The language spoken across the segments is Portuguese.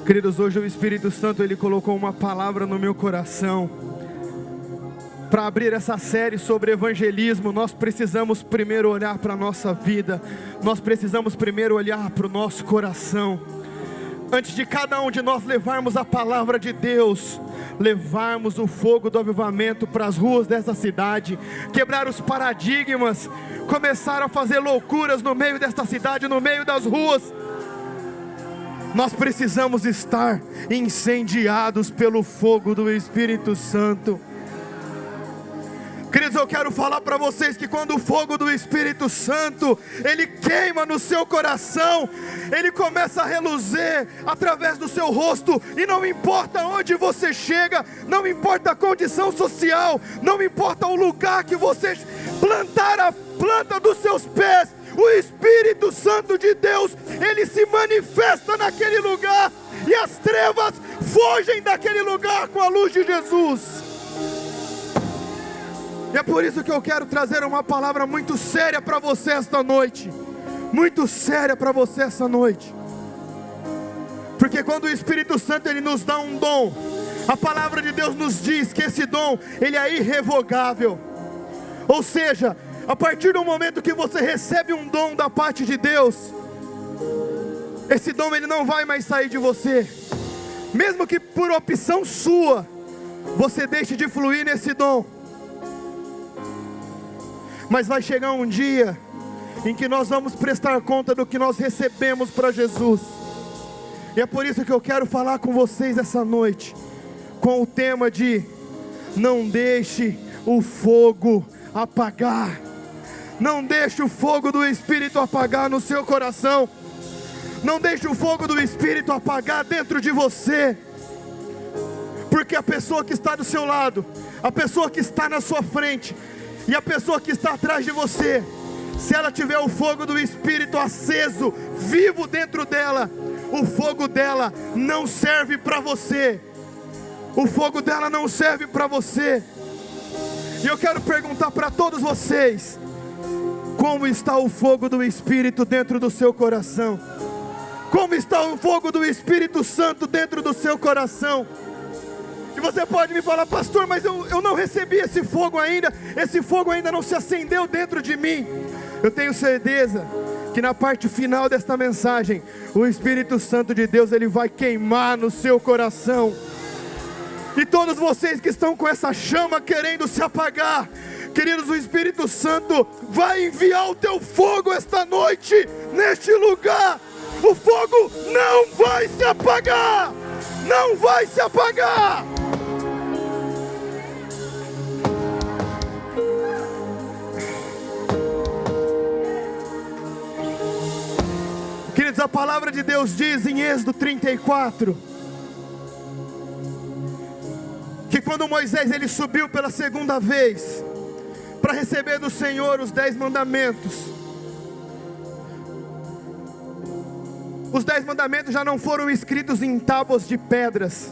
Queridos, hoje o Espírito Santo, Ele colocou uma palavra no meu coração. Para abrir essa série sobre evangelismo, nós precisamos primeiro olhar para a nossa vida. Nós precisamos primeiro olhar para o nosso coração. Antes de cada um de nós levarmos a palavra de Deus, levarmos o fogo do avivamento para as ruas dessa cidade, quebrar os paradigmas, começar a fazer loucuras no meio desta cidade, no meio das ruas. Nós precisamos estar incendiados pelo fogo do Espírito Santo. Queridos, eu quero falar para vocês que quando o fogo do Espírito Santo, ele queima no seu coração, ele começa a reluzir através do seu rosto, e não importa onde você chega, não importa a condição social, não importa o lugar que você plantar a planta dos seus pés, o Espírito Santo de Deus, ele se manifesta naquele lugar, e as trevas fogem daquele lugar com a luz de Jesus. E é por isso que eu quero trazer uma palavra muito séria para você esta noite. Muito séria para você essa noite. Porque quando o Espírito Santo ele nos dá um dom, a palavra de Deus nos diz que esse dom ele é irrevogável. Ou seja, a partir do momento que você recebe um dom da parte de Deus, esse dom ele não vai mais sair de você. Mesmo que por opção sua, você deixe de fluir nesse dom. Mas vai chegar um dia em que nós vamos prestar conta do que nós recebemos para Jesus. E é por isso que eu quero falar com vocês essa noite, com o tema de: não deixe o fogo apagar. Não deixe o fogo do Espírito apagar no seu coração. Não deixe o fogo do Espírito apagar dentro de você. Porque a pessoa que está do seu lado, a pessoa que está na sua frente, e a pessoa que está atrás de você, se ela tiver o fogo do Espírito aceso, vivo dentro dela, o fogo dela não serve para você. O fogo dela não serve para você. E eu quero perguntar para todos vocês: como está o fogo do Espírito dentro do seu coração? Como está o fogo do Espírito Santo dentro do seu coração? E você pode me falar: pastor, mas eu não recebi esse fogo ainda não se acendeu dentro de mim. Eu tenho certeza que na parte final desta mensagem, o Espírito Santo de Deus, ele vai queimar no seu coração. E todos vocês que estão com essa chama querendo se apagar, queridos, o Espírito Santo vai enviar o teu fogo esta noite, neste lugar. O fogo não vai se apagar, não vai se apagar. Queridos, a palavra de Deus diz em Êxodo 34, que quando Moisés ele subiu pela segunda vez, para receber do Senhor os 10 mandamentos, os 10 mandamentos já não foram escritos em tábuas de pedras,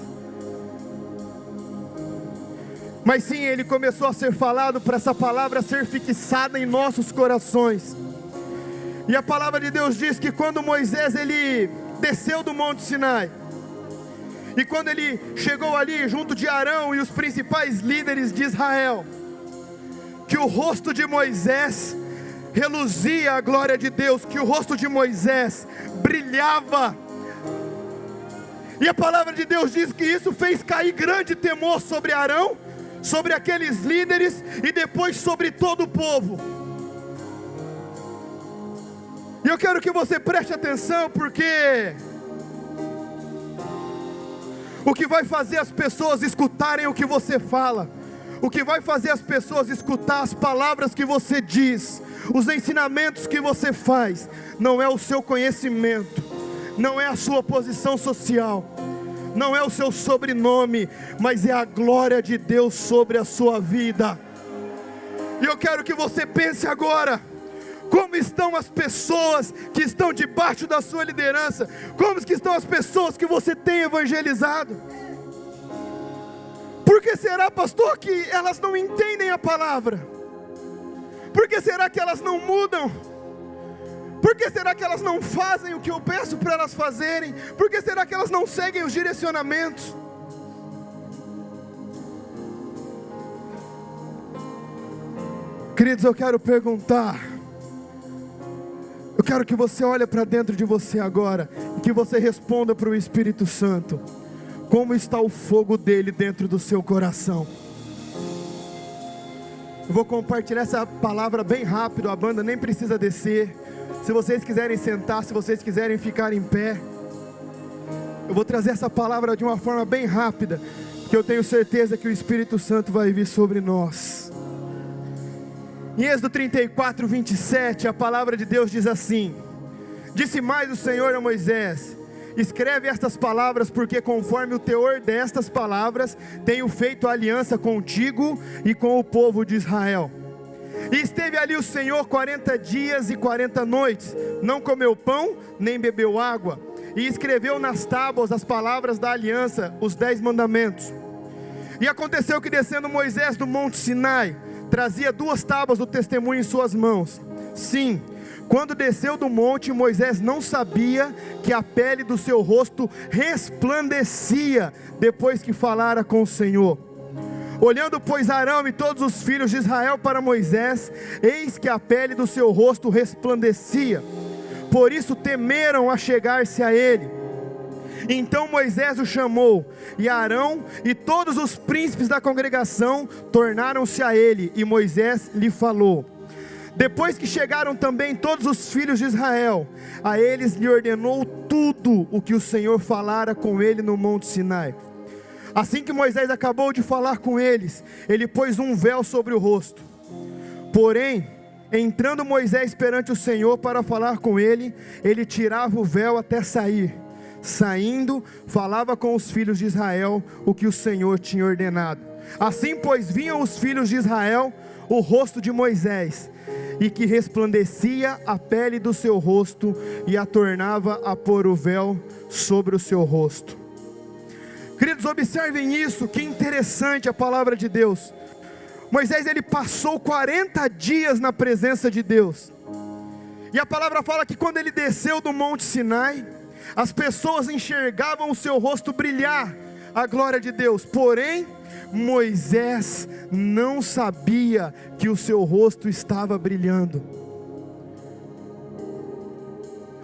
mas sim, ele começou a ser falado para essa palavra ser fixada em nossos corações. E a palavra de Deus diz que quando Moisés ele desceu do Monte Sinai, e quando ele chegou ali junto de Arão e os principais líderes de Israel, que o rosto de Moisés reluzia a glória de Deus, que o rosto de Moisés brilhava. E a palavra de Deus diz que isso fez cair grande temor sobre Arão, sobre aqueles líderes e depois sobre todo o povo. E eu quero que você preste atenção, porque o que vai fazer as pessoas escutarem o que você fala, o que vai fazer as pessoas escutar as palavras que você diz, os ensinamentos que você faz, não é o seu conhecimento, não é a sua posição social, não é o seu sobrenome, mas é a glória de Deus sobre a sua vida. E eu quero que você pense agora: como estão as pessoas que estão debaixo da sua liderança? Como estão as pessoas que você tem evangelizado? Por que será, pastor, que elas não entendem a palavra? Por que será que elas não mudam? Por que será que elas não fazem o que eu peço para elas fazerem? Por que será que elas não seguem os direcionamentos? Queridos, eu quero perguntar, eu quero que você olhe para dentro de você agora, e que você responda para o Espírito Santo, como está o fogo dele dentro do seu coração? Eu vou compartilhar essa palavra bem rápido, a banda nem precisa descer. Se vocês quiserem sentar, se vocês quiserem ficar em pé, eu vou trazer essa palavra de uma forma bem rápida, que eu tenho certeza que o Espírito Santo vai vir sobre nós. Em Êxodo 34, 27, a palavra de Deus diz assim: disse mais o Senhor a Moisés: escreve estas palavras, porque conforme o teor destas palavras, tenho feito aliança contigo e com o povo de Israel. E esteve ali o Senhor 40 dias e 40 noites, não comeu pão, nem bebeu água, e escreveu nas tábuas as palavras da aliança, os 10 mandamentos. E aconteceu que, descendo Moisés do monte Sinai, trazia 2 tábuas do testemunho em suas mãos. Sim, quando desceu do monte, Moisés não sabia que a pele do seu rosto resplandecia, depois que falara com o Senhor. Olhando, pois, Arão e todos os filhos de Israel para Moisés, eis que a pele do seu rosto resplandecia, por isso temeram a chegar-se a ele. Então Moisés o chamou, e Arão e todos os príncipes da congregação tornaram-se a ele, e Moisés lhe falou. Depois que chegaram também todos os filhos de Israel, a eles lhe ordenou tudo o que o Senhor falara com ele no monte Sinai. Assim que Moisés acabou de falar com eles, ele pôs um véu sobre o rosto. Porém, entrando Moisés perante o Senhor para falar com ele, ele tirava o véu até sair. Saindo, falava com os filhos de Israel o que o Senhor tinha ordenado. Assim, pois, vinham os filhos de Israel o rosto de Moisés, e que resplandecia a pele do seu rosto, e a tornava a pôr o véu sobre o seu rosto. Queridos, observem isso, que interessante a palavra de Deus. Moisés, ele passou 40 dias na presença de Deus, e a palavra fala que quando ele desceu do monte Sinai, as pessoas enxergavam o seu rosto brilhar, a glória de Deus. Porém, Moisés não sabia que o seu rosto estava brilhando.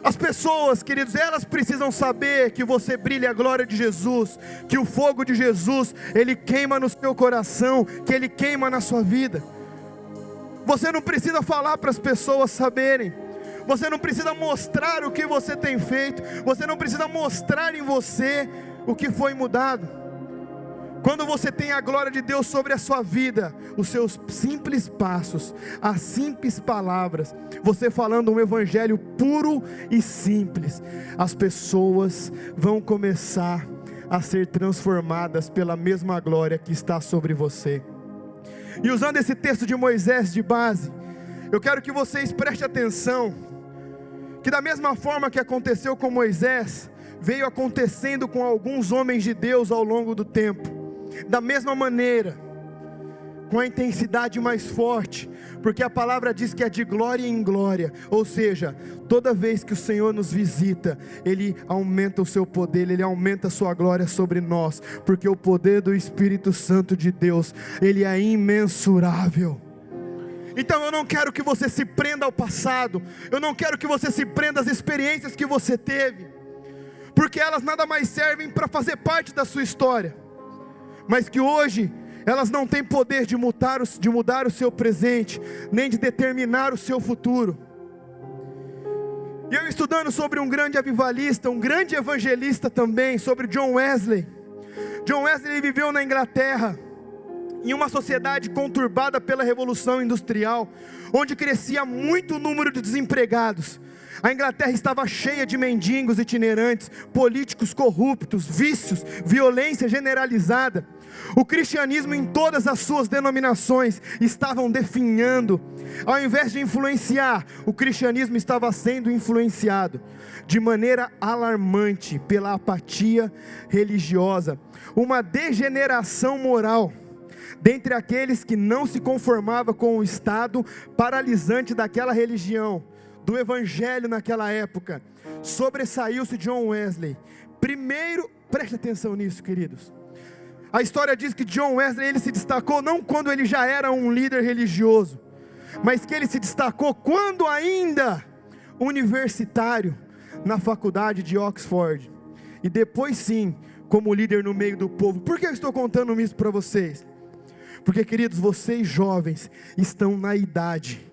As pessoas, queridos, elas precisam saber que você brilha a glória de Jesus, que o fogo de Jesus, ele queima no seu coração, que ele queima na sua vida. Você não precisa falar para as pessoas saberem, você não precisa mostrar o que você tem feito, você não precisa mostrar em você o que foi mudado. Quando você tem a glória de Deus sobre a sua vida, os seus simples passos, as simples palavras, você falando um evangelho puro e simples, as pessoas vão começar a ser transformadas pela mesma glória que está sobre você. E usando esse texto de Moisés de base, eu quero que vocês prestem atenção, que da mesma forma que aconteceu com Moisés, veio acontecendo com alguns homens de Deus ao longo do tempo. Da mesma maneira, com a intensidade mais forte, porque a palavra diz que é de glória em glória, ou seja, toda vez que o Senhor nos visita, Ele aumenta o seu poder, Ele aumenta a sua glória sobre nós, porque o poder do Espírito Santo de Deus, Ele é imensurável. Então eu não quero que você se prenda ao passado, eu não quero que você se prenda às experiências que você teve, porque elas nada mais servem para fazer parte da sua história, mas que hoje elas não têm poder de mudar o seu presente, nem de determinar o seu futuro. E eu estudando sobre um grande avivalista, um grande evangelista também, sobre John Wesley. John Wesley, ele viveu na Inglaterra, em uma sociedade conturbada pela Revolução Industrial, onde crescia muito o número de desempregados. A Inglaterra estava cheia de mendigos itinerantes, políticos corruptos, vícios, violência generalizada. O cristianismo em todas as suas denominações estavam definhando. Ao invés de influenciar, o cristianismo estava sendo influenciado de maneira alarmante pela apatia religiosa, uma degeneração moral dentre aqueles que não se conformavam com o estado paralisante daquela religião. do evangelho naquela época, sobressaiu-se John Wesley. Primeiro, preste atenção nisso, queridos. A história diz que John Wesley, ele se destacou não quando ele já era um líder religioso, mas que ele se destacou quando ainda universitário na faculdade de Oxford, e depois sim, como líder no meio do povo. Por que eu estou contando isso para vocês? Porque, queridos, vocês jovens estão na idade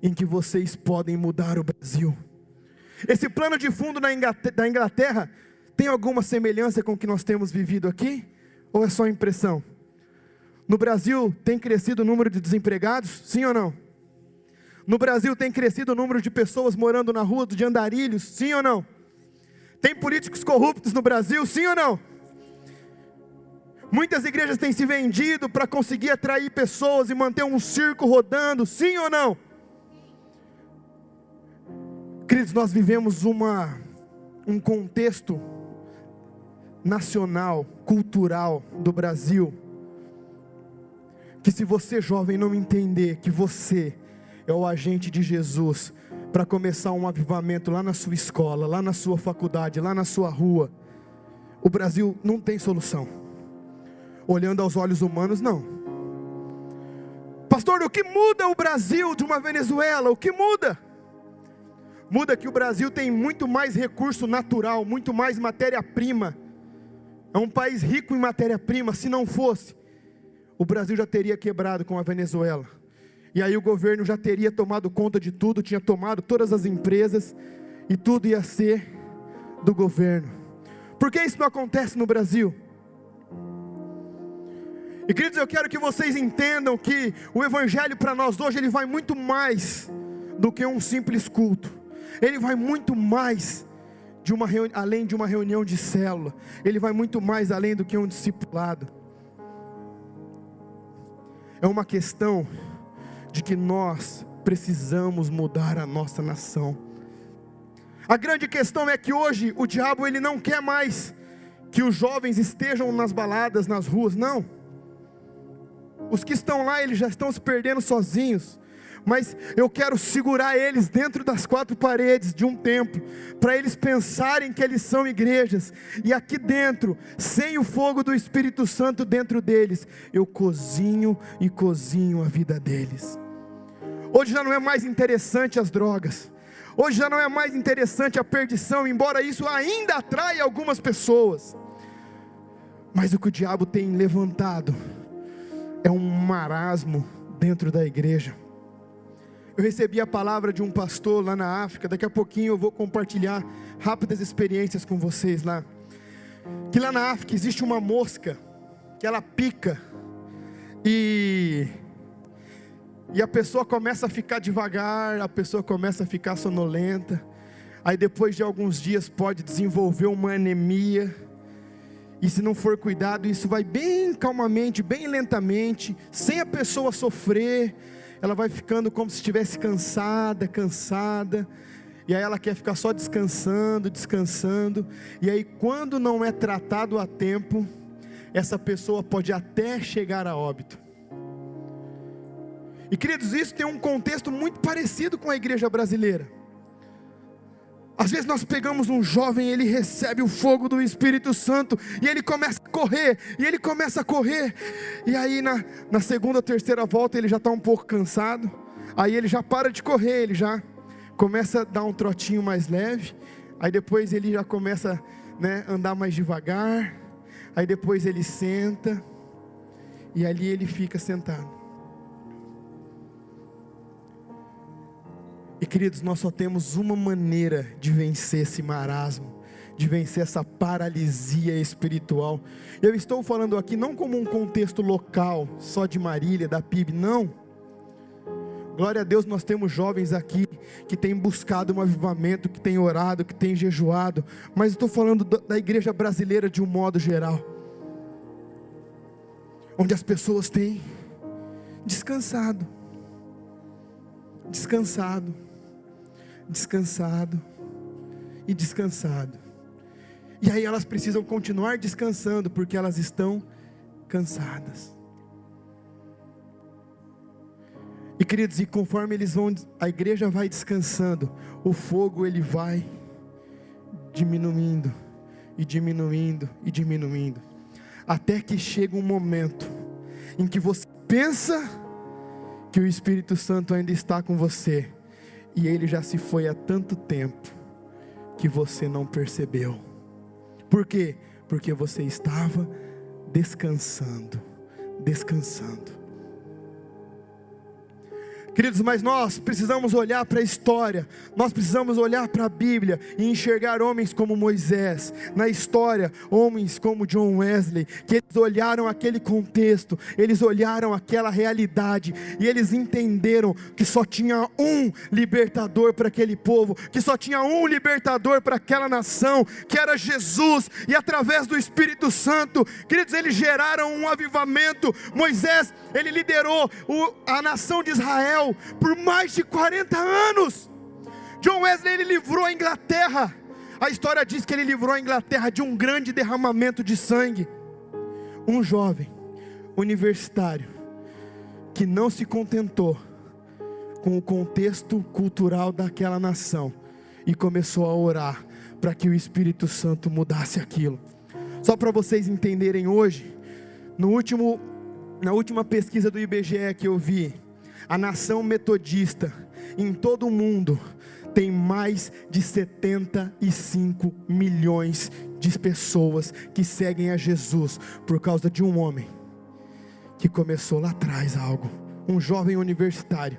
em que vocês podem mudar o Brasil. Esse plano de fundo da Inglaterra tem alguma semelhança com o que nós temos vivido aqui? Ou é só impressão? No Brasil tem crescido o número de desempregados? Sim ou não? No Brasil tem crescido o número de pessoas morando na rua, de andarilhos? Sim ou não? Tem políticos corruptos no Brasil? Sim ou não? Muitas igrejas têm se vendido para conseguir atrair pessoas e manter um circo rodando? Sim ou não? Queridos, nós vivemos um contexto nacional, cultural do Brasil, que se você jovem não entender que você é o agente de Jesus, para começar um avivamento lá na sua escola, lá na sua faculdade, lá na sua rua, o Brasil não tem solução. Olhando aos olhos humanos, não. Pastor, o que muda o Brasil de uma Venezuela? O que muda? Muda que o Brasil tem muito mais recurso natural, muito mais matéria-prima. É um país rico em matéria-prima. Se não fosse, o Brasil já teria quebrado com a Venezuela. E aí o governo já teria tomado conta de tudo, tinha tomado todas as empresas, e tudo ia ser do governo. Por que isso não acontece no Brasil? E queridos, eu quero que vocês entendam que o evangelho para nós hoje, ele vai muito mais do que um simples culto. Ele vai muito mais além de uma reunião de célula. Ele vai muito mais além do que um discipulado. É uma questão de que nós precisamos mudar a nossa nação. A grande questão é que hoje o diabo, ele não quer mais que os jovens estejam nas baladas, nas ruas, não. Os que estão lá, eles já estão se perdendo sozinhos. Mas eu quero segurar eles dentro das quatro paredes de um templo, para eles pensarem que eles são igrejas, e aqui dentro, sem o fogo do Espírito Santo dentro deles, eu cozinho e cozinho a vida deles. Hoje já não é mais interessante as drogas, hoje já não é mais interessante a perdição, embora isso ainda atraia algumas pessoas, mas o que o diabo tem levantado é um marasmo dentro da igreja. Eu recebi a palavra de um pastor lá na África. Daqui a pouquinho eu vou compartilhar rápidas experiências com vocês lá. Que lá na África existe uma mosca que ela pica e a pessoa começa a ficar devagar, a pessoa começa a ficar sonolenta. Aí depois de alguns dias pode desenvolver uma anemia. E se não for cuidado, isso vai bem calmamente, bem lentamente, sem a pessoa sofrer. Ela vai ficando como se estivesse cansada, e aí ela quer ficar só descansando, e aí quando não é tratado a tempo, essa pessoa pode até chegar a óbito. E queridos, isso tem um contexto muito parecido com a igreja brasileira. Às vezes nós pegamos um jovem, ele recebe o fogo do Espírito Santo, e ele começa a correr, e aí na segunda ou terceira volta ele já está um pouco cansado, aí ele já para de correr, ele já começa a dar um trotinho mais leve, aí depois ele já começa a andar mais devagar, aí depois ele senta, e ali ele fica sentado. E queridos, nós só temos uma maneira de vencer esse marasmo, de vencer essa paralisia espiritual. Eu estou falando aqui não como um contexto local, só de Marília, da PIB, não. Glória a Deus, nós temos jovens aqui que têm buscado um avivamento, que têm orado, que têm jejuado, mas eu estou falando da igreja brasileira de um modo geral, onde as pessoas têm descansado, e aí elas precisam continuar descansando, porque elas estão cansadas. E queridos, e conforme a igreja vai descansando, o fogo ele vai diminuindo, e diminuindo, e diminuindo, até que chega um momento, em que você pensa, que o Espírito Santo ainda está com você, e ele já se foi há tanto tempo, que você não percebeu. Por quê? Porque você estava descansando. Queridos, mas nós precisamos olhar para a história, nós precisamos olhar para a Bíblia e enxergar homens como Moisés, na história, homens como John Wesley, que eles olharam aquele contexto, eles olharam aquela realidade, e eles entenderam que só tinha um libertador para aquele povo, que só tinha um libertador para aquela nação, que era Jesus, e através do Espírito Santo, queridos, eles geraram um avivamento. Moisés, ele liderou a nação de Israel por mais de 40 anos. John Wesley, ele livrou a Inglaterra. A história diz que ele livrou a Inglaterra de um grande derramamento de sangue. Um jovem universitário que não se contentou com o contexto cultural daquela nação e começou a orar para que o Espírito Santo mudasse aquilo. Só para vocês entenderem, hoje, na última pesquisa do IBGE que eu vi, a nação metodista em todo o mundo tem mais de 75 milhões de pessoas que seguem a Jesus por causa de um homem que começou lá atrás algo, um jovem universitário.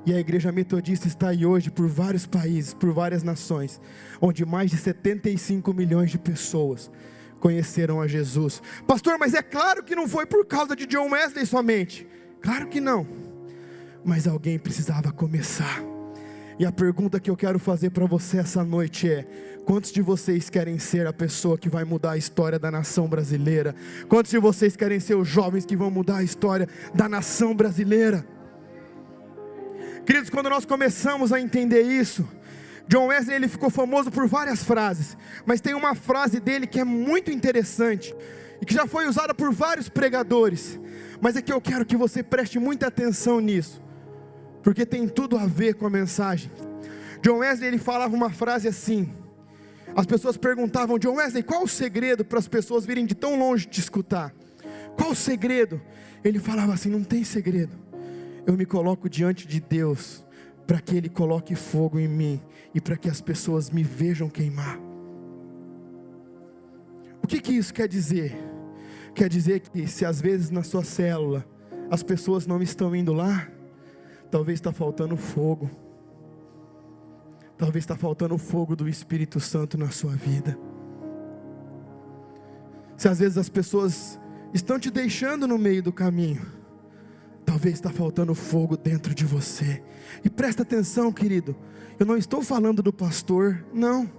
E a igreja metodista está aí hoje por vários países, por várias nações, onde mais de 75 milhões de pessoas conheceram a Jesus. Pastor, mas é claro que não foi por causa de John Wesley somente. Claro que não, mas alguém precisava começar. E a pergunta que eu quero fazer para você essa noite é: quantos de vocês querem ser a pessoa que vai mudar a história da nação brasileira? Quantos de vocês querem ser os jovens que vão mudar a história da nação brasileira? Queridos, quando nós começamos a entender isso, John Wesley, ele ficou famoso por várias frases, mas tem uma frase dele que é muito interessante, e que já foi usada por vários pregadores, mas é que eu quero que você preste muita atenção nisso, porque tem tudo a ver com a mensagem. John Wesley, ele falava uma frase assim, as pessoas perguntavam: John Wesley, qual o segredo para as pessoas virem de tão longe te escutar? Qual o segredo? Ele falava assim: não tem segredo, eu me coloco diante de Deus, para que Ele coloque fogo em mim, e para que as pessoas me vejam queimar. O que isso quer dizer? Quer dizer que se às vezes na sua célula as pessoas não estão indo lá, talvez está faltando fogo. Talvez está faltando o fogo do Espírito Santo na sua vida. Se às vezes as pessoas estão te deixando no meio do caminho, talvez está faltando fogo dentro de você. E presta atenção, querido, eu não estou falando do pastor, não,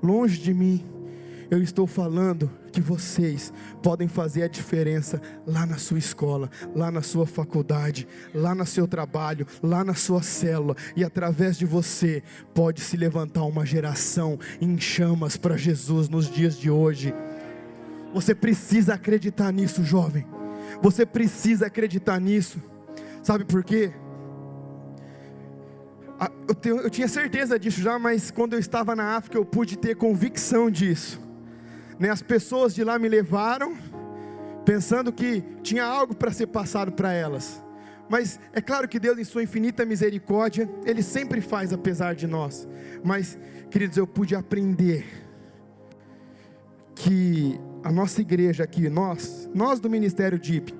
longe de mim. Eu estou falando que vocês podem fazer a diferença lá na sua escola, lá na sua faculdade, lá no seu trabalho, lá na sua célula. E através de você pode se levantar uma geração em chamas para Jesus nos dias de hoje. Você precisa acreditar nisso, jovem. Você precisa acreditar nisso. Sabe por quê? Eu tinha certeza disso já, mas quando eu estava na África eu pude ter convicção disso. As pessoas de lá me levaram pensando que tinha algo para ser passado para elas. Mas é claro que Deus, em sua infinita misericórdia, Ele sempre faz apesar de nós. Mas, queridos, eu pude aprender que a nossa igreja aqui, nós do Ministério DIP,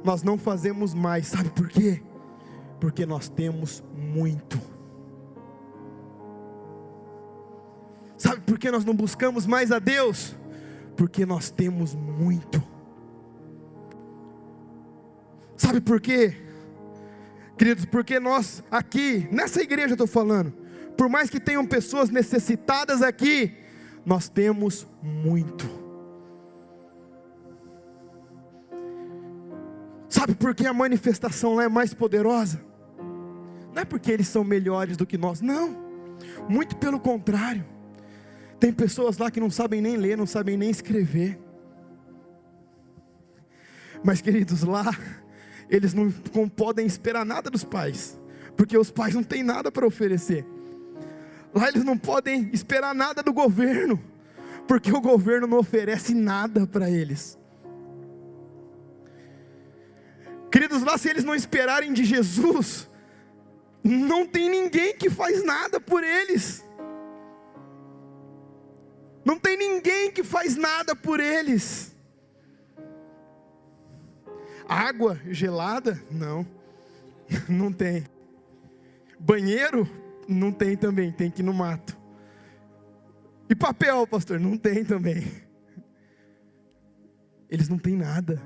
nós não fazemos mais. Sabe por quê? Porque nós temos muito. Sabe por que nós não buscamos mais a Deus? Porque nós temos muito. Sabe por quê? Queridos, porque nós aqui, nessa igreja eu estou falando, por mais que tenham pessoas necessitadas aqui, nós temos muito. Sabe por que a manifestação lá é mais poderosa? Não é porque eles são melhores do que nós, não, muito pelo contrário. Tem pessoas lá que não sabem nem ler, não sabem nem escrever. Mas, queridos, lá eles não podem esperar nada dos pais, porque os pais não têm nada para oferecer. Lá eles não podem esperar nada do governo, porque o governo não oferece nada para eles. Queridos, lá se eles não esperarem de Jesus, não tem ninguém que faz nada por eles. Não tem ninguém que faz nada por eles. Água gelada? Não, não tem. Banheiro? Não tem também, tem que ir no mato. E papel, pastor? Não tem também. Eles não têm nada.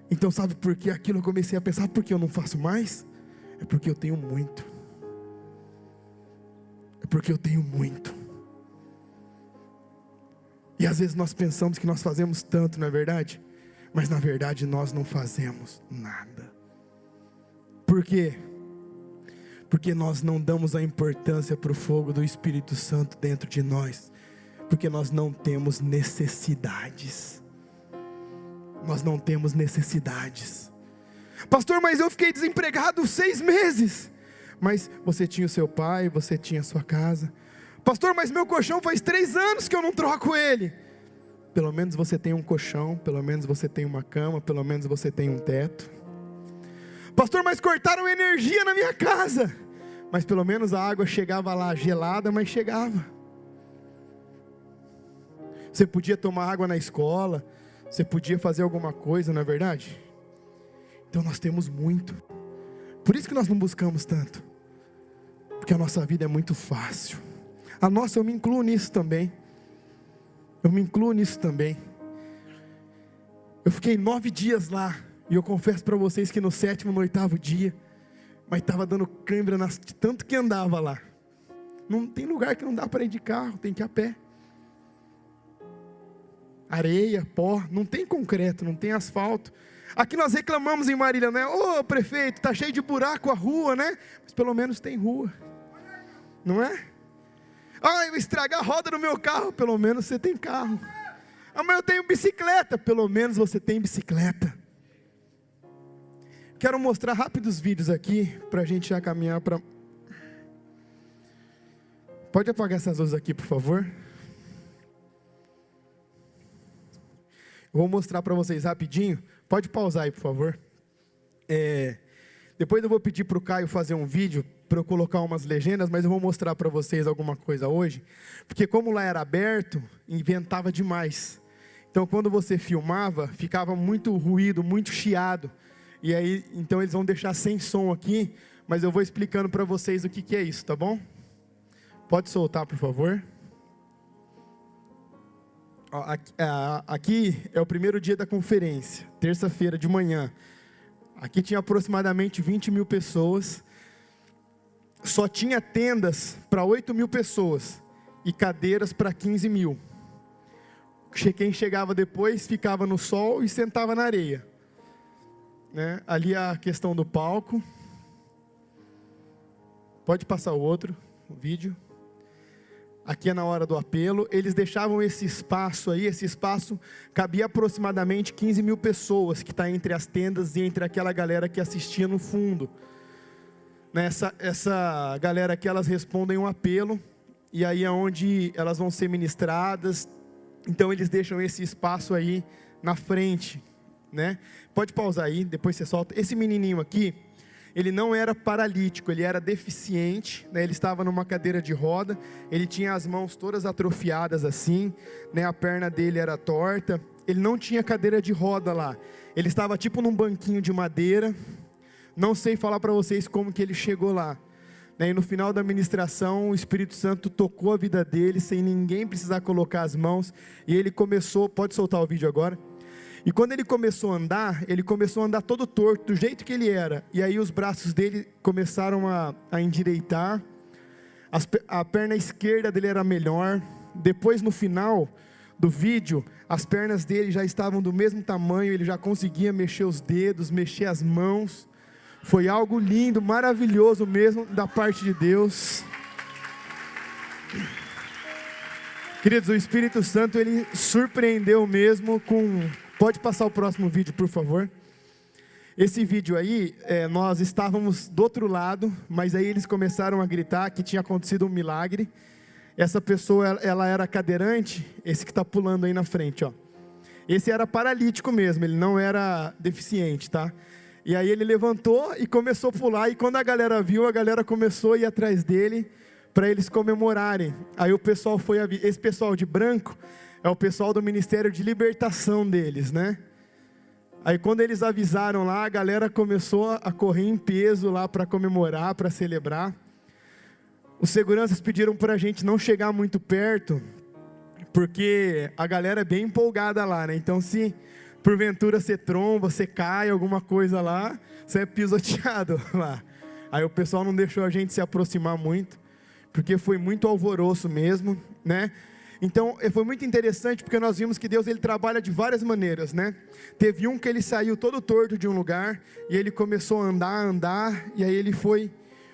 Então sabe por que aquilo eu comecei a pensar, por que eu não faço mais? É porque eu tenho muito. É porque eu tenho muito. E às vezes nós pensamos que nós fazemos tanto, não é verdade? Mas na verdade nós não fazemos nada. Por quê? Porque nós não damos a importância para o fogo do Espírito Santo dentro de nós. Porque nós não temos necessidades. Nós não temos necessidades. Pastor, mas eu fiquei desempregado 6 meses. Mas você tinha o seu pai, você tinha a sua casa. Pastor, mas meu colchão faz 3 anos que eu não troco ele. Pelo menos você tem um colchão, pelo menos você tem uma cama, pelo menos você tem um teto. Pastor, mas cortaram energia na minha casa. Mas pelo menos a água chegava lá gelada, mas chegava. Você podia tomar água na escola, você podia fazer alguma coisa, não é verdade? Então nós temos muito. Por isso que nós não buscamos tanto. Porque a nossa vida é muito fácil. A nossa, eu me incluo nisso também. Eu me incluo nisso também. Eu fiquei 9 dias lá. E eu confesso para vocês que no 7º, no 8º dia, mas estava dando cãibra de tanto que andava lá. Não tem lugar que não dá para ir de carro, tem que ir a pé. Areia, pó, não tem concreto, não tem asfalto. Aqui nós reclamamos em Marília, né? Ô prefeito, tá cheio de buraco a rua, né? Mas pelo menos tem rua, não é? Ah, eu vou estragar a roda do meu carro, pelo menos você tem carro. Ah, mas eu tenho bicicleta, pelo menos você tem bicicleta. Quero mostrar rápidos vídeos aqui, para a gente já caminhar para... Pode apagar essas luzes aqui, por favor. Eu vou mostrar para vocês rapidinho. Pode pausar aí, por favor. Depois eu vou pedir para o Caio fazer um vídeo, para eu colocar umas legendas, mas eu vou mostrar para vocês alguma coisa hoje. Porque como lá era aberto, inventava demais. Então quando você filmava, ficava muito ruído, muito chiado. E aí, então eles vão deixar sem som aqui, mas eu vou explicando para vocês o que é isso, tá bom? Pode soltar, por favor. Ó, aqui é o primeiro dia da conferência, terça-feira de manhã. Aqui tinha aproximadamente 20 mil pessoas. Só tinha tendas para 8 mil pessoas e cadeiras para 15 mil. Quem chegava depois ficava no sol e sentava na areia. Né? Ali a questão do palco. Pode passar o outro, o vídeo. Aqui é na hora do apelo. Eles deixavam esse espaço aí, esse espaço cabia aproximadamente 15 mil pessoas, que está entre as tendas e entre aquela galera que assistia no fundo. Essa galera aqui, elas respondem um apelo, e aí é onde elas vão ser ministradas. Então eles deixam esse espaço aí na frente, né? Pode pausar aí, depois você solta. Esse menininho aqui, ele não era paralítico, ele era deficiente, né? Ele estava numa cadeira de roda, ele tinha as mãos todas atrofiadas assim, né? A perna dele era torta, ele não tinha cadeira de roda lá, ele estava tipo num banquinho de madeira. Não sei falar para vocês como que ele chegou lá, né? E no final da ministração, o Espírito Santo tocou a vida dele, sem ninguém precisar colocar as mãos, e ele começou, pode soltar o vídeo agora. E quando ele começou a andar todo torto, do jeito que ele era. E aí os braços dele começaram a endireitar. A perna esquerda dele era melhor. Depois no final do vídeo, as pernas dele já estavam do mesmo tamanho. Ele já conseguia mexer os dedos, mexer as mãos. Foi algo lindo, maravilhoso mesmo da parte de Deus. Queridos, o Espírito Santo, ele surpreendeu mesmo com... Pode passar o próximo vídeo, por favor. Esse vídeo aí, nós estávamos do outro lado, mas aí eles começaram a gritar que tinha acontecido um milagre. Essa pessoa, ela era cadeirante, esse que está pulando aí na frente, ó. Esse era paralítico mesmo, ele não era deficiente, tá? E aí ele levantou e começou a pular, e quando a galera viu, a galera começou a ir atrás dele, para eles comemorarem. Aí o pessoal foi, esse pessoal de branco, é o pessoal do Ministério de Libertação deles, né? Aí quando eles avisaram lá, a galera começou a correr em peso lá para comemorar, para celebrar. Os seguranças pediram para a gente não chegar muito perto, porque a galera é bem empolgada lá, né? Então se porventura você tromba, você cai, alguma coisa lá, você é pisoteado lá. Aí o pessoal não deixou a gente se aproximar muito, porque foi muito alvoroço mesmo, né? Então, foi muito interessante, porque nós vimos que Deus, ele trabalha de várias maneiras, né? Teve um que ele saiu todo torto de um lugar, e ele começou a andar, e aí ele foi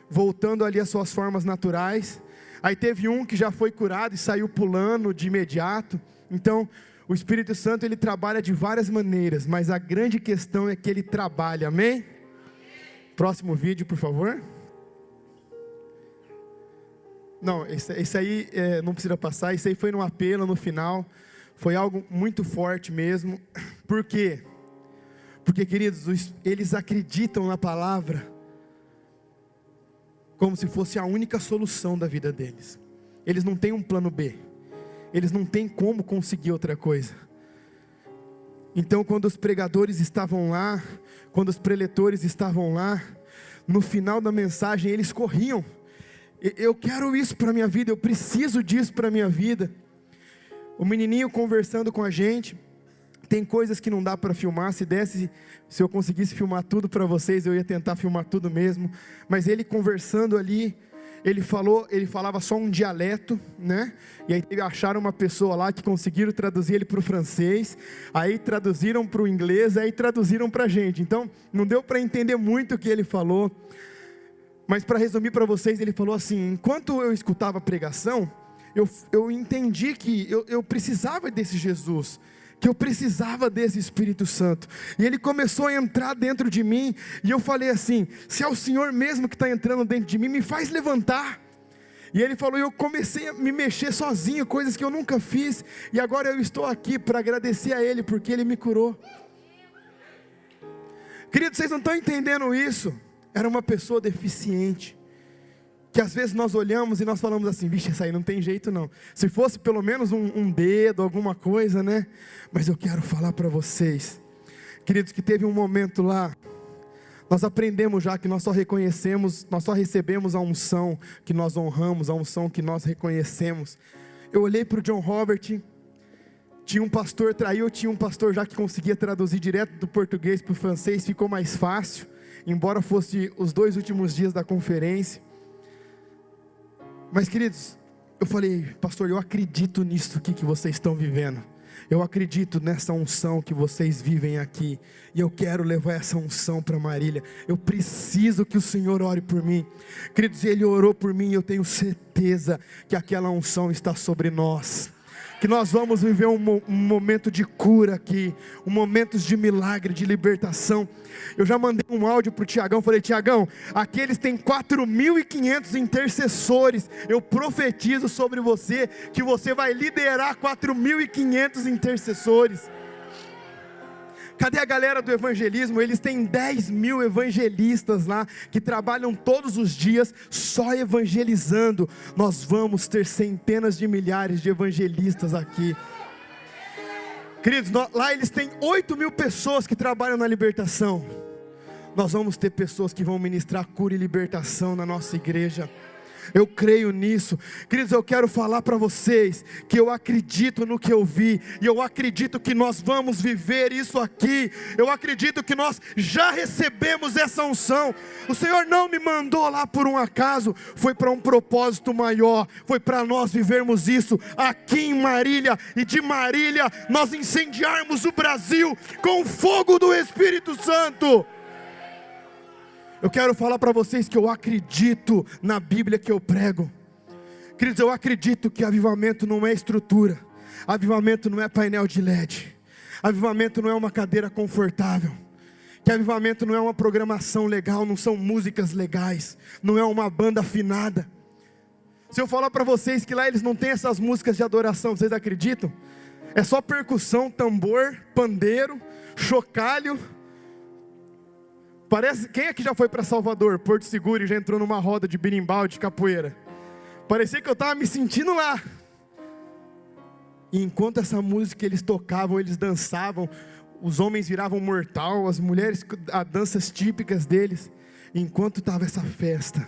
voltando ali às suas formas naturais. Aí teve um que já foi curado e saiu pulando de imediato. Então, o Espírito Santo, ele trabalha de várias maneiras, mas a grande questão é que ele trabalha, amém? Próximo vídeo, por favor. Não, esse aí não precisa passar, isso aí foi num apelo no final, foi algo muito forte mesmo. Por quê? Porque, queridos, eles acreditam na palavra como se fosse a única solução da vida deles. Eles não têm um plano B, eles não têm como conseguir outra coisa. Então, quando os pregadores estavam lá, quando os preletores estavam lá, no final da mensagem eles corriam. Eu quero isso para a minha vida, eu preciso disso para a minha vida. O menininho conversando com a gente, tem coisas que não dá para filmar, se eu conseguisse filmar tudo para vocês, eu ia tentar filmar tudo mesmo, mas ele conversando ali, ele falava só um dialeto, né? E aí acharam uma pessoa lá que conseguiram traduzir ele para o francês, aí traduziram para o inglês, aí traduziram para a gente, então não deu para entender muito o que ele falou. Mas para resumir para vocês, ele falou assim: enquanto eu escutava a pregação, eu entendi que eu precisava desse Jesus, que eu precisava desse Espírito Santo, e ele começou a entrar dentro de mim, e eu falei assim: se é o Senhor mesmo que está entrando dentro de mim, me faz levantar. E ele falou, e eu comecei a me mexer sozinho, coisas que eu nunca fiz, e agora eu estou aqui para agradecer a Ele, porque Ele me curou. Queridos, vocês não estão entendendo isso? Era uma pessoa deficiente, que às vezes nós olhamos e nós falamos assim: vixe, essa aí não tem jeito não, se fosse pelo menos um dedo, alguma coisa, né? Mas eu quero falar para vocês, queridos, que teve um momento lá, nós aprendemos já que nós só recebemos a unção que nós honramos, a unção que nós reconhecemos. Eu olhei para o John Robert, tinha um pastor, tinha um pastor já que conseguia traduzir direto do português para o francês, ficou mais fácil, embora fosse os 2 últimos dias da conferência. Mas, queridos, eu falei: pastor, eu acredito nisso aqui que vocês estão vivendo, eu acredito nessa unção que vocês vivem aqui, e eu quero levar essa unção para Marília, eu preciso que o Senhor ore por mim. Queridos, Ele orou por mim, e eu tenho certeza que aquela unção está sobre nós, que nós vamos viver um momento de cura aqui, um momento de milagre, de libertação. Eu já mandei um áudio para o Tiagão, falei: Tiagão, aqui eles têm 4.500 intercessores, eu profetizo sobre você, que você vai liderar 4.500 intercessores. Cadê a galera do evangelismo? Eles têm 10.000 evangelistas lá, que trabalham todos os dias, só evangelizando. Nós vamos ter centenas de milhares de evangelistas aqui. Queridos, lá eles têm 8.000 pessoas que trabalham na libertação. Nós vamos ter pessoas que vão ministrar cura e libertação na nossa igreja. Eu creio nisso. Queridos, eu quero falar para vocês que eu acredito no que eu vi, e eu acredito que nós vamos viver isso aqui. Eu acredito que nós já recebemos essa unção. O Senhor não me mandou lá por um acaso, foi para um propósito maior, foi para nós vivermos isso aqui em Marília, e de Marília nós incendiarmos o Brasil com o fogo do Espírito Santo. Eu quero falar para vocês que eu acredito na Bíblia que eu prego. Queridos, eu acredito que avivamento não é estrutura, avivamento não é painel de LED, avivamento não é uma cadeira confortável. que avivamento não é uma programação legal, não são músicas legais, não é uma banda afinada. Se eu falar para vocês que lá eles não têm essas músicas de adoração, vocês acreditam? É só percussão, tambor, pandeiro, chocalho. Parece, quem é que já foi para Salvador, Porto Seguro, e já entrou numa roda de berimbau, de capoeira? Parecia que eu estava me sentindo lá. E enquanto essa música eles tocavam, eles dançavam, os homens viravam mortal, as mulheres, as danças típicas deles. E enquanto estava essa festa,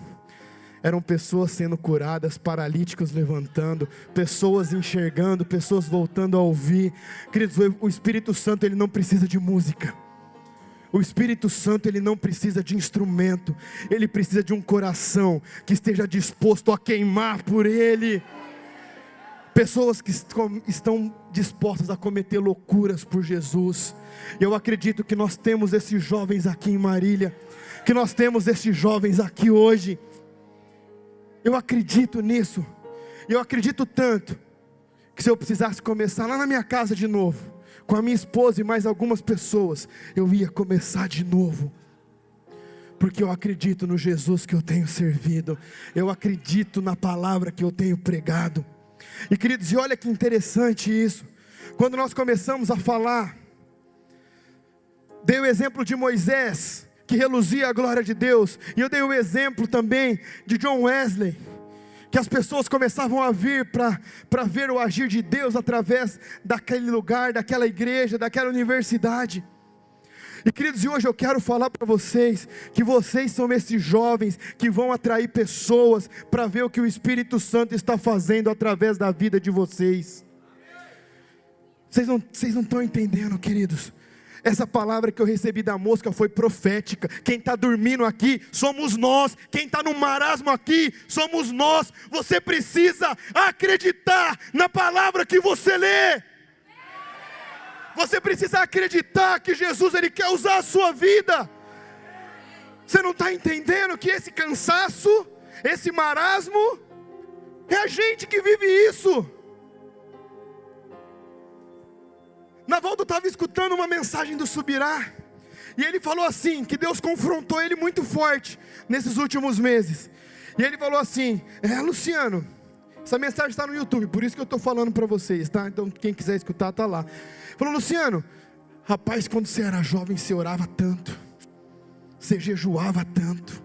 eram pessoas sendo curadas, paralíticos levantando, pessoas enxergando, pessoas voltando a ouvir. Queridos, o Espírito Santo ele não precisa de música. O Espírito Santo ele não precisa de instrumento. Ele precisa de um coração que esteja disposto a queimar por Ele. Pessoas que estão dispostas a cometer loucuras por Jesus. E eu acredito que nós temos esses jovens aqui em Marília, que nós temos esses jovens aqui hoje. Eu acredito nisso. E eu acredito tanto que se eu precisasse começar lá na minha casa de novo, com a minha esposa e mais algumas pessoas, eu ia começar de novo. Porque eu acredito no Jesus que eu tenho servido. Eu acredito na palavra que eu tenho pregado. E queridos, e olha que interessante isso. Quando nós começamos a falar, dei o exemplo de Moisés, que reluzia a glória de Deus. E eu dei o exemplo também de John Wesley, que as pessoas começavam a vir para ver o agir de Deus através daquele lugar, daquela igreja, daquela universidade. E queridos, e hoje eu quero falar para vocês, que vocês são esses jovens que vão atrair pessoas para ver o que o Espírito Santo está fazendo através da vida de vocês. Vocês não estão entendendo, queridos. Essa palavra que eu recebi da mosca foi profética. Quem está dormindo aqui somos nós. Quem está no marasmo aqui somos nós. Você precisa acreditar na palavra que você lê. Você precisa acreditar que Jesus ele quer usar a sua vida. Você não está entendendo que esse cansaço, esse marasmo, é a gente que vive isso. Navaldo estava escutando uma mensagem do Subirá, e ele falou assim, que Deus confrontou ele muito forte, nesses últimos meses. E ele falou assim, Luciano, essa mensagem está no YouTube, por isso que eu estou falando para vocês, tá? Então quem quiser escutar, está lá. Falou, Luciano, rapaz, quando você era jovem, você orava tanto, você jejuava tanto.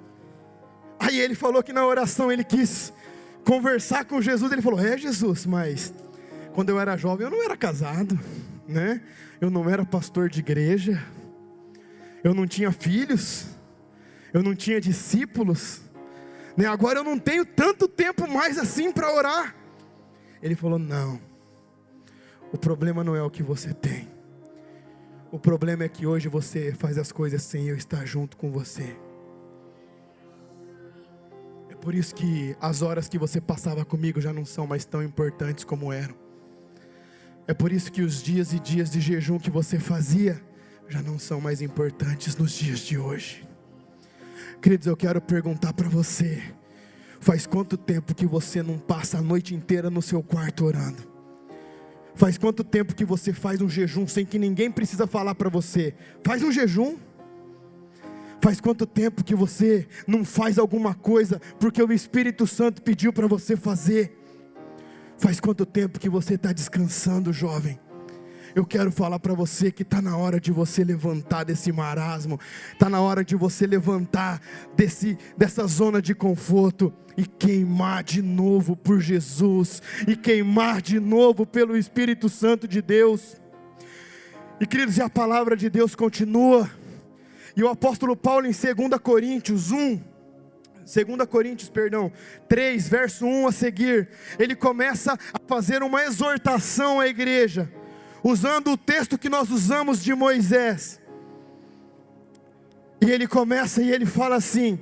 Aí ele falou que na oração ele quis conversar com Jesus. Ele falou, Jesus, mas quando eu era jovem eu não era casado, né? Eu não era pastor de igreja, eu não tinha filhos, eu não tinha discípulos, né? Agora eu não tenho tanto tempo mais assim para orar. Ele falou, não, o problema não é o que você tem, o problema é que hoje você faz as coisas sem eu estar junto com você. É por isso que as horas que você passava comigo já não são mais tão importantes como eram. É por isso que os dias e dias de jejum que você fazia já não são mais importantes nos dias de hoje. Queridos, eu quero perguntar para você, faz quanto tempo que você não passa a noite inteira no seu quarto orando? Faz quanto tempo que você faz um jejum sem que ninguém precisa falar para você? Faz um jejum. Faz quanto tempo que você não faz alguma coisa porque o Espírito Santo pediu para você fazer? Faz quanto tempo que você está descansando, jovem? Eu quero falar para você que está na hora de você levantar desse marasmo, está na hora de você levantar dessa zona de conforto e queimar de novo por Jesus, e queimar de novo pelo Espírito Santo de Deus. E queridos, e a palavra de Deus continua, e o apóstolo Paulo em 2 Coríntios 3, verso 1 a seguir, ele começa a fazer uma exortação à igreja, usando o texto que nós usamos de Moisés. E ele começa e ele fala assim: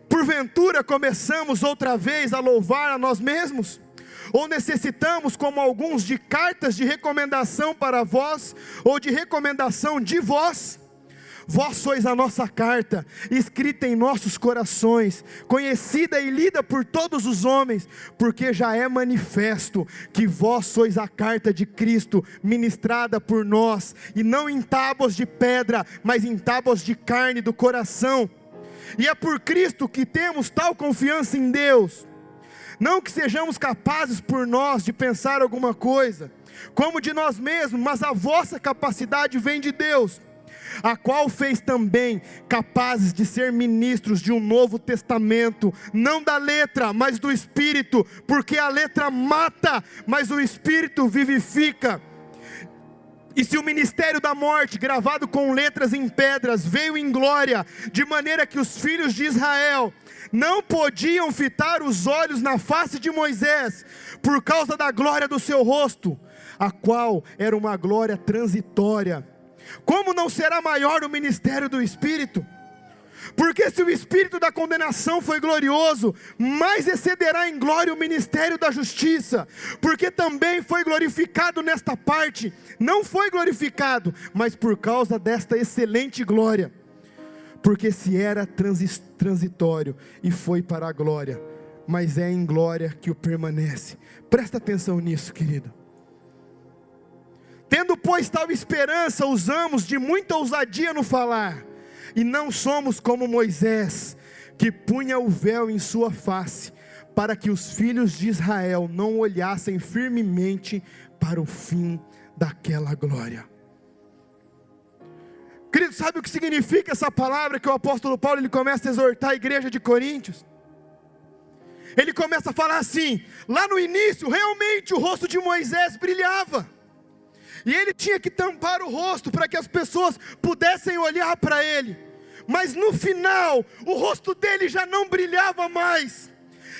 porventura começamos outra vez a louvar a nós mesmos? Ou necessitamos, como alguns, de cartas de recomendação para vós, ou de recomendação de vós? Vós sois a nossa carta, escrita em nossos corações, conhecida e lida por todos os homens, porque já é manifesto que vós sois a carta de Cristo, ministrada por nós, e não em tábuas de pedra, mas em tábuas de carne do coração. E é por Cristo que temos tal confiança em Deus. Não que sejamos capazes por nós de pensar alguma coisa, como de nós mesmos, mas a vossa capacidade vem de Deus, a qual fez também capazes de ser ministros de um novo testamento, não da letra, mas do Espírito, porque a letra mata, mas o Espírito vivifica. E se o ministério da morte, gravado com letras em pedras, veio em glória, de maneira que os filhos de Israel não podiam fitar os olhos na face de Moisés, por causa da glória do seu rosto, a qual era uma glória transitória, como não será maior o ministério do Espírito? Porque se o espírito da condenação foi glorioso, mais excederá em glória o ministério da justiça, porque também foi glorificado nesta parte, não foi glorificado, mas por causa desta excelente glória, porque se era transitório e foi para a glória, mas é em glória que o permanece. Presta atenção nisso, querido. Tendo pois tal esperança, usamos de muita ousadia no falar, e não somos como Moisés, que punha o véu em sua face, para que os filhos de Israel não olhassem firmemente para o fim daquela glória. Querido, sabe o que significa essa palavra que o apóstolo Paulo ele começa a exortar a igreja de Coríntios? Ele começa a falar assim: lá no início realmente o rosto de Moisés brilhava, e ele tinha que tampar o rosto para que as pessoas pudessem olhar para ele. Mas no final, o rosto dele já não brilhava mais.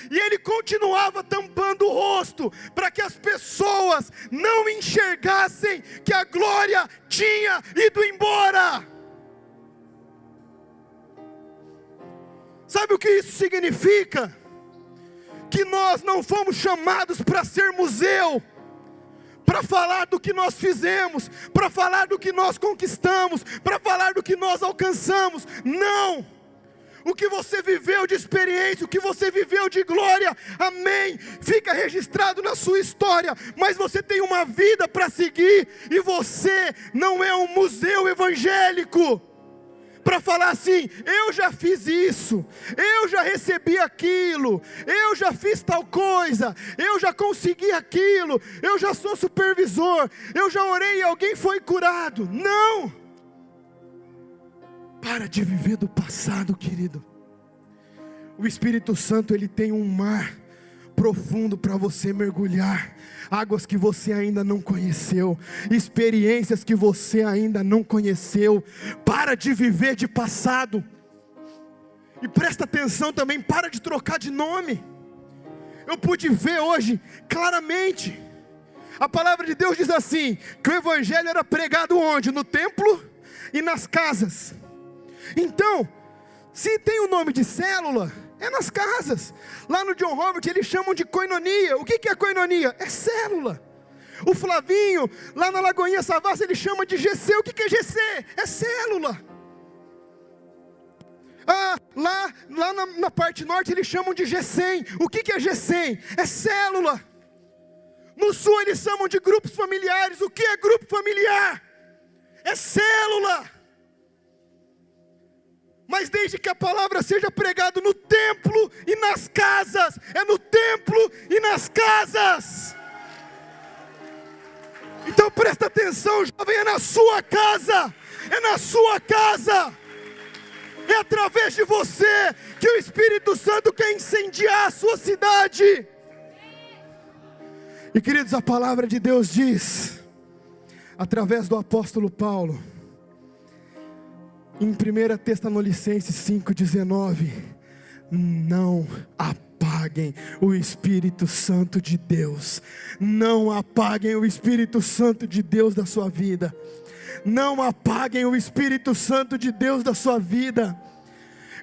E ele continuava tampando o rosto, para que as pessoas não enxergassem que a glória tinha ido embora. Sabe o que isso significa? Que nós não fomos chamados para ser museu, para falar do que nós fizemos, para falar do que nós conquistamos, para falar do que nós alcançamos. Não! O que você viveu de experiência, o que você viveu de glória, amém, fica registrado na sua história, mas você tem uma vida para seguir, e você não é um museu evangélico, para falar assim: eu já fiz isso, eu já recebi aquilo, eu já fiz tal coisa, eu já consegui aquilo, eu já sou supervisor, eu já orei e alguém foi curado. Não! Para de viver do passado, querido. O Espírito Santo ele tem um mar profundo para você mergulhar, águas que você ainda não conheceu, experiências que você ainda não conheceu. Para de viver de passado, e presta atenção também, para de trocar de nome. Eu pude ver hoje claramente, a palavra de Deus diz assim, que o evangelho era pregado onde? No templo e nas casas. Então, se tem o nome de célula, é nas casas. Lá no John Robert eles chamam de koinonia. O que é koinonia? É célula. O Flavinho, lá na Lagoinha Savassi, ele chama de GC. O que é GC? É célula. Lá na parte norte eles chamam de GCEM. O que é GCEM? É célula. No sul eles chamam de grupos familiares. O que é grupo familiar? É célula. Mas desde que a palavra seja pregada no templo e nas casas, é no templo e nas casas. Então presta atenção, jovem, é na sua casa, é na sua casa, é através de você que o Espírito Santo quer incendiar a sua cidade. E queridos, a palavra de Deus diz, através do apóstolo Paulo, em 1 Tessalonicenses 5,19, não apaguem o Espírito Santo de Deus, não apaguem o Espírito Santo de Deus da sua vida, não apaguem o Espírito Santo de Deus da sua vida.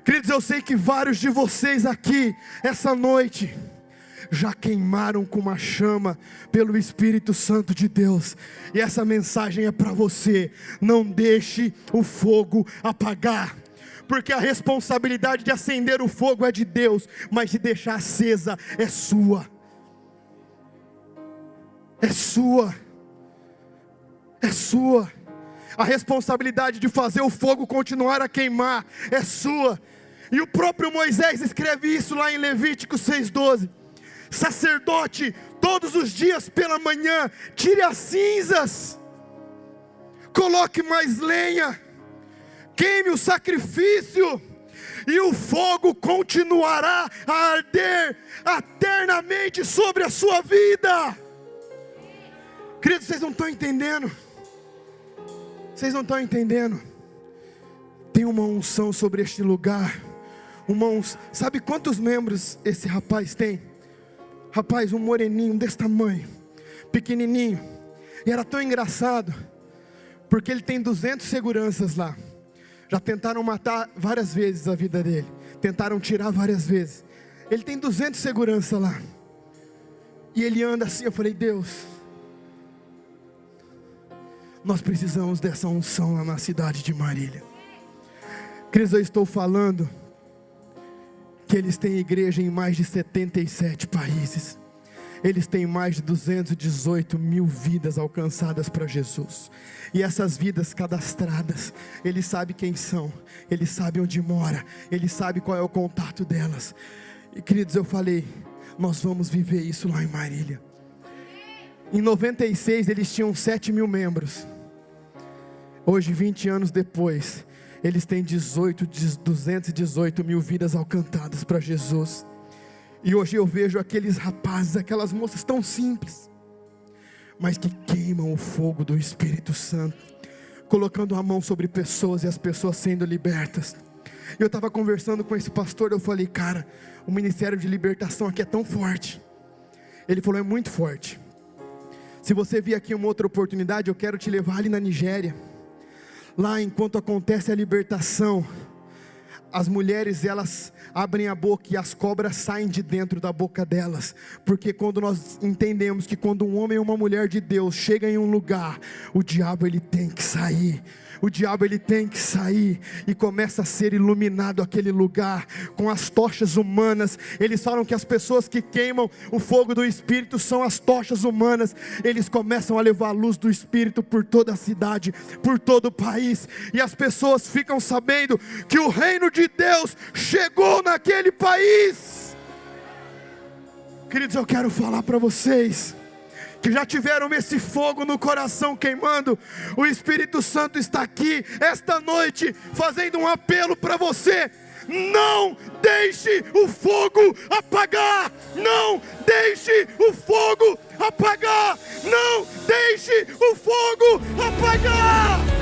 Queridos, eu sei que vários de vocês aqui, essa noite, já queimaram com uma chama pelo Espírito Santo de Deus. E essa mensagem é para você: não deixe o fogo apagar, porque a responsabilidade de acender o fogo é de Deus, mas de deixar acesa é sua. É sua. É sua. A responsabilidade de fazer o fogo continuar a queimar é sua. E o próprio Moisés escreve isso lá em Levítico 6:12. Sacerdote, todos os dias pela manhã, tire as cinzas, coloque mais lenha, queime o sacrifício, e o fogo continuará a arder eternamente sobre a sua vida. Queridos, vocês não estão entendendo. Vocês não estão entendendo. Tem uma unção sobre este lugar. Sabe quantos membros esse rapaz tem? Rapaz, um moreninho desse tamanho, pequenininho. E era tão engraçado, porque ele tem 200 seguranças lá. Já tentaram matar várias vezes a vida dele. Tentaram tirar várias vezes. Ele tem 200 seguranças lá. E ele anda assim. Eu falei: Deus, nós precisamos dessa unção lá na cidade de Marília. Queridos, eu estou falando que eles têm igreja em mais de 77 países. Eles têm mais de 218 mil vidas alcançadas para Jesus. E essas vidas cadastradas, eles sabem quem são, eles sabem onde mora, eles sabem qual é o contato delas. E queridos, eu falei: nós vamos viver isso lá em Marília. Em 96 eles tinham 7 mil membros. Hoje, 20 anos depois, eles têm 218 mil vidas alcançadas para Jesus. E hoje eu vejo aqueles rapazes, aquelas moças tão simples, mas que queimam o fogo do Espírito Santo, colocando a mão sobre pessoas e as pessoas sendo libertas. Eu estava conversando com esse pastor, eu falei: cara, o ministério de libertação aqui é tão forte. Ele falou: é muito forte. Se você vir aqui uma outra oportunidade, eu quero te levar ali na Nigéria. Lá, enquanto acontece a libertação, as mulheres, elas abrem a boca e as cobras saem de dentro da boca delas. Porque quando nós entendemos que quando um homem ou uma mulher de Deus chega em um lugar, o diabo ele tem que sair. O diabo ele tem que sair e começa a ser iluminado aquele lugar com as tochas humanas. Eles falam que as pessoas que queimam o fogo do Espírito são as tochas humanas. Eles começam a levar a luz do Espírito por toda a cidade, por todo o país, e as pessoas ficam sabendo que o reino de Deus chegou naquele país. Queridos, eu quero falar para vocês que já tiveram esse fogo no coração queimando. O Espírito Santo está aqui esta noite fazendo um apelo para você: não deixe o fogo apagar, não deixe o fogo apagar, não deixe o fogo apagar.